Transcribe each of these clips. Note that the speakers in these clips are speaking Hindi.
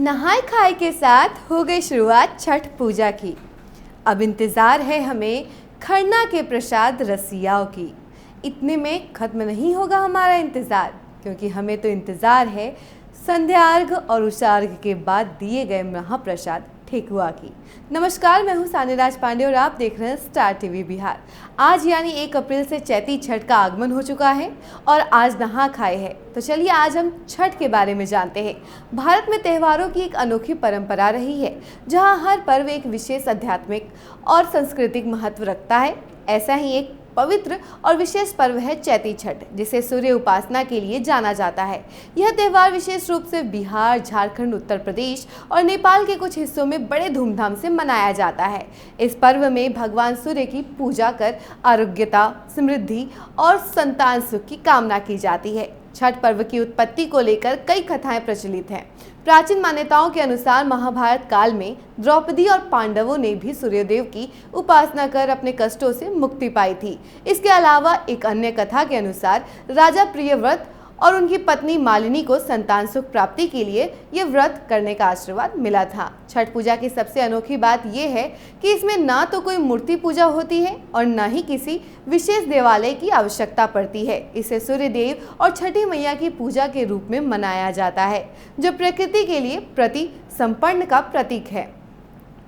नहाय खाए के साथ हो गई शुरुआत छठ पूजा की। अब इंतज़ार है हमें खरना के प्रसाद रसियाओं की। इतने में ख़त्म नहीं होगा हमारा इंतज़ार, क्योंकि हमें तो इंतज़ार है संध्या अर्घ और उषा अर्घ के बाद दिए गए महाप्रसाद ठेकुआ की। नमस्कार, मैं हूं सान्यराज पांडे और आप देख रहे हैं स्टार टीवी बिहार। आज यानी 1 अप्रैल से चैती छठ का आगमन हो चुका है और आज नहा खाए है। तो चलिए आज हम छठ के बारे में जानते हैं। भारत में त्योहारों की एक अनोखी परंपरा रही है, जहां हर पर्व एक विशेष आध्यात्मिक और सांस्कृतिक महत्व रखता है। ऐसा ही एक पवित्र और विशेष पर्व है चैती छठ, जिसे सूर्य उपासना के लिए जाना जाता है। यह त्यौहार विशेष रूप से बिहार, झारखंड, उत्तर प्रदेश और नेपाल के कुछ हिस्सों में बड़े धूमधाम से मनाया जाता है। इस पर्व में भगवान सूर्य की पूजा कर आरोग्यता, समृद्धि और संतान सुख की कामना की जाती है। छठ पर्व की उत्पत्ति को लेकर कई कथाएं प्रचलित हैं। प्राचीन मान्यताओं के अनुसार महाभारत काल में द्रौपदी और पांडवों ने भी सूर्यदेव की उपासना कर अपने कष्टों से मुक्ति पाई थी। इसके अलावा एक अन्य कथा के अनुसार राजा प्रियव्रत और उनकी पत्नी मालिनी को संतान सुख प्राप्ति के लिए ये व्रत करने का आशीर्वाद मिला था। छठ पूजा की सबसे अनोखी बात यह है कि इसमें ना तो कोई मूर्ति पूजा होती है और न ही किसी विशेष देवालय की आवश्यकता पड़ती है। इसे सूर्यदेव और छठी मैया की पूजा के रूप में मनाया जाता है, जो प्रकृति के लिए प्रति संपन्न का प्रतीक है।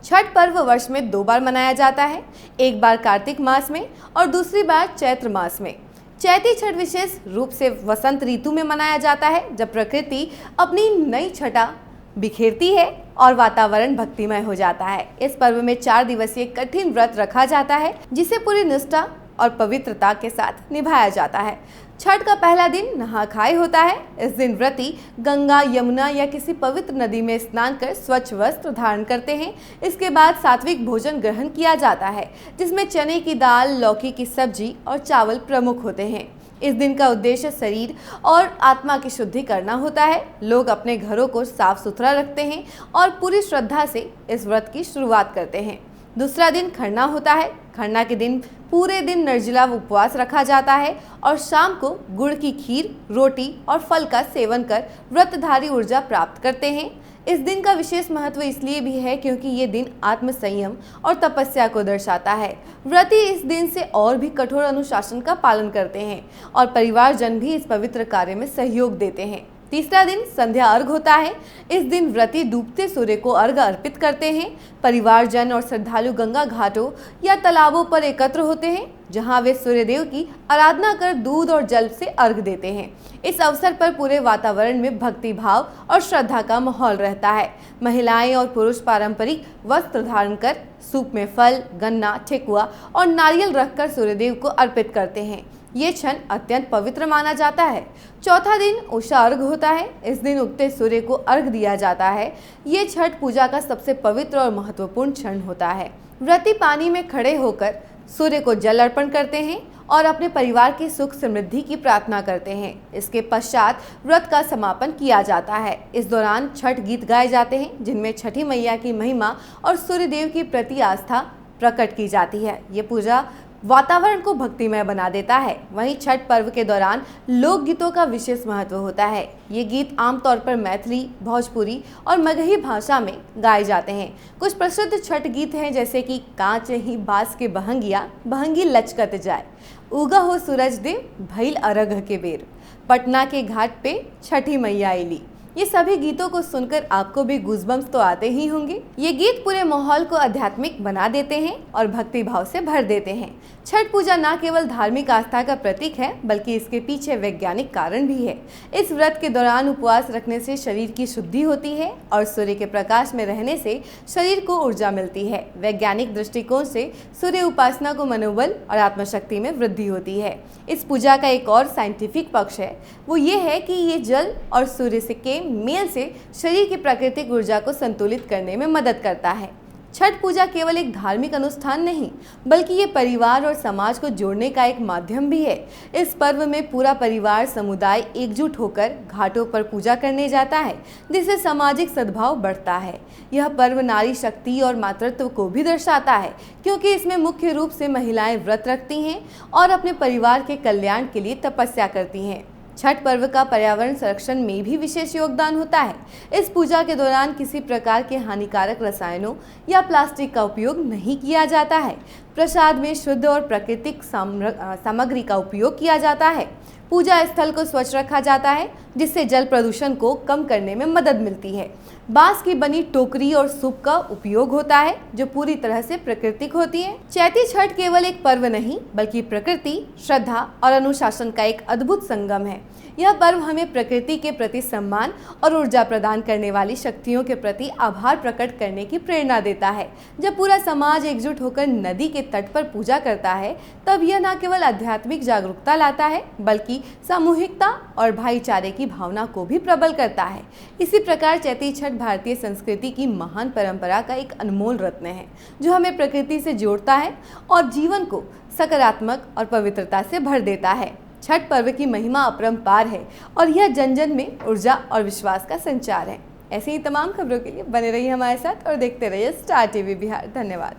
छठ पर्व वर्ष में 2 बार मनाया जाता है, एक बार कार्तिक मास में और दूसरी बार चैत्र मास में। चैती छठ विशेष रूप से वसंत ऋतु में मनाया जाता है, जब प्रकृति अपनी नई छटा बिखेरती है और वातावरण भक्तिमय हो जाता है। इस पर्व में 4 दिवसीय कठिन व्रत रखा जाता है, जिसे पूरी निष्ठा और पवित्रता के साथ निभाया जाता है। छठ का पहला दिन नहा खाए होता है। इस दिन व्रती गंगा, यमुना या किसी पवित्र नदी में स्नान कर स्वच्छ वस्त्र धारण करते हैं। इसके बाद सात्विक भोजन ग्रहण किया जाता है, जिसमें चने की दाल, लौकी की सब्जी और चावल प्रमुख होते हैं। इस दिन का उद्देश्य शरीर और आत्मा की शुद्धि करना होता है। लोग अपने घरों को साफ सुथरा रखते हैं और पूरी श्रद्धा से इस व्रत की शुरुआत करते हैं। दूसरा दिन खरना होता है। खरना के दिन पूरे दिन निर्जला उपवास रखा जाता है और शाम को गुड़ की खीर, रोटी और फल का सेवन कर व्रतधारी ऊर्जा प्राप्त करते हैं। इस दिन का विशेष महत्व इसलिए भी है क्योंकि ये दिन आत्म संयम और तपस्या को दर्शाता है। व्रती इस दिन से और भी कठोर अनुशासन का पालन करते हैं और परिवारजन भी इस पवित्र कार्य में सहयोग देते हैं। तीसरा दिन संध्या अर्घ होता है। इस दिन व्रती डूबते सूर्य को अर्घ अर्पित करते हैं। परिवारजन और श्रद्धालु गंगा घाटों या तालाबों पर एकत्र होते हैं, जहां वे सूर्यदेव की आराधना कर दूध और जल से अर्घ देते हैं। इस अवसर पर पूरे वातावरण में भक्ति भाव और श्रद्धा का माहौल रहता है। महिलाएं और पुरुष पारंपरिक वस्त्र धारण कर सूप में फल, गन्ना, ठेकुआ और नारियल रखकर सूर्यदेव को अर्पित करते हैं। ये क्षण अत्यंत पवित्र माना जाता है। चौथा दिन उषा अर्घ होता है। इस दिन उगते सूर्य को अर्घ दिया जाता है। ये छठ पूजा का सबसे पवित्र और महत्वपूर्ण क्षण होता है। व्रती पानी में खड़े होकर सूर्य को जल अर्पण करते हैं और अपने परिवार की सुख समृद्धि की प्रार्थना करते हैं। इसके पश्चात व्रत का समापन किया जाता है। इस दौरान छठ गीत गाए जाते हैं, जिनमें छठी मैया की महिमा और सूर्यदेव की प्रति आस्था प्रकट की जाती है। ये पूजा वातावरण को भक्तिमय बना देता है। वहीं छठ पर्व के दौरान लोकगीतों का विशेष महत्व होता है। ये गीत आमतौर पर मैथिली, भोजपुरी और मगही भाषा में गाए जाते हैं। कुछ प्रसिद्ध छठ गीत हैं, जैसे कि कांच ही बास के बहंगिया, बहंगी लचकत जाए, उगा हो सूरज देव, भइल अरघ के बेर, पटना के घाट पे छठी मैया आईली। ये सभी गीतों को सुनकर आपको भी गूज़बम्स तो आते ही होंगे। ये गीत पूरे माहौल को आध्यात्मिक बना देते हैं और भक्ति भाव से भर देते हैं। छठ पूजा न केवल धार्मिक आस्था का प्रतीक है, बल्कि इसके पीछे वैज्ञानिक कारण भी है। इस व्रत के दौरान उपवास रखने से शरीर की शुद्धि होती है और सूर्य के प्रकाश में रहने से शरीर को ऊर्जा मिलती है। वैज्ञानिक दृष्टिकोण से सूर्य उपासना को मनोबल और आत्मशक्ति में वृद्धि होती है। इस पूजा का एक और साइंटिफिक पक्ष है, वो ये है कि ये जल और सूर्य से के मेल से शरीर की प्राकृतिक ऊर्जा को संतुलित करने में मदद करता है। छठ पूजा केवल एक धार्मिक अनुष्ठान नहीं, बल्कि ये परिवार और समाज को जोड़ने का एक माध्यम भी है। इस पर्व में पूरा परिवार समुदाय एकजुट होकर घाटों पर पूजा करने जाता है, जिससे सामाजिक सद्भाव बढ़ता है। यह पर्व नारी शक्ति और मातृत्व को भी दर्शाता है, क्योंकि इसमें मुख्य रूप से महिलाएं व्रत रखती हैं और अपने परिवार के कल्याण के लिए तपस्या करती हैं। छठ पर्व का पर्यावरण संरक्षण में भी विशेष योगदान होता है। इस पूजा के दौरान किसी प्रकार के हानिकारक रसायनों या प्लास्टिक का उपयोग नहीं किया जाता है। प्रसाद में शुद्ध और प्राकृतिक सामग्री का उपयोग किया जाता है। पूजा स्थल को स्वच्छ रखा जाता है, जिससे जल प्रदूषण को कम करने में मदद मिलती है। बांस की बनी टोकरी और सूप का उपयोग होता है, जो पूरी तरह से प्राकृतिक होती है। चैती छठ केवल एक पर्व नहीं, बल्कि प्रकृति, श्रद्धा और अनुशासन का एक अद्भुत संगम है। यह पर्व हमें प्रकृति के प्रति सम्मान और ऊर्जा प्रदान करने वाली शक्तियों के प्रति आभार प्रकट करने की प्रेरणा देता है। जब पूरा समाज एकजुट होकर नदी के तट पर पूजा करता है, तब यह न केवल आध्यात्मिक जागरूकता लाता है, बल्कि सामूहिकता और भाईचारे की भावना को भी प्रबल करता है। इसी प्रकार चैती छठ भारतीय संस्कृति की महान परंपरा का एक अनमोल रत्न है, जो हमें प्रकृति से जोड़ता है और जीवन को सकारात्मक और पवित्रता से भर देता है। छठ पर्व की महिमा अपरंपार है और यह जन जन में ऊर्जा और विश्वास का संचार है। ऐसी ही तमाम खबरों के लिए बने रहिए हमारे साथ और देखते रहिए स्टार टीवी बिहार। धन्यवाद।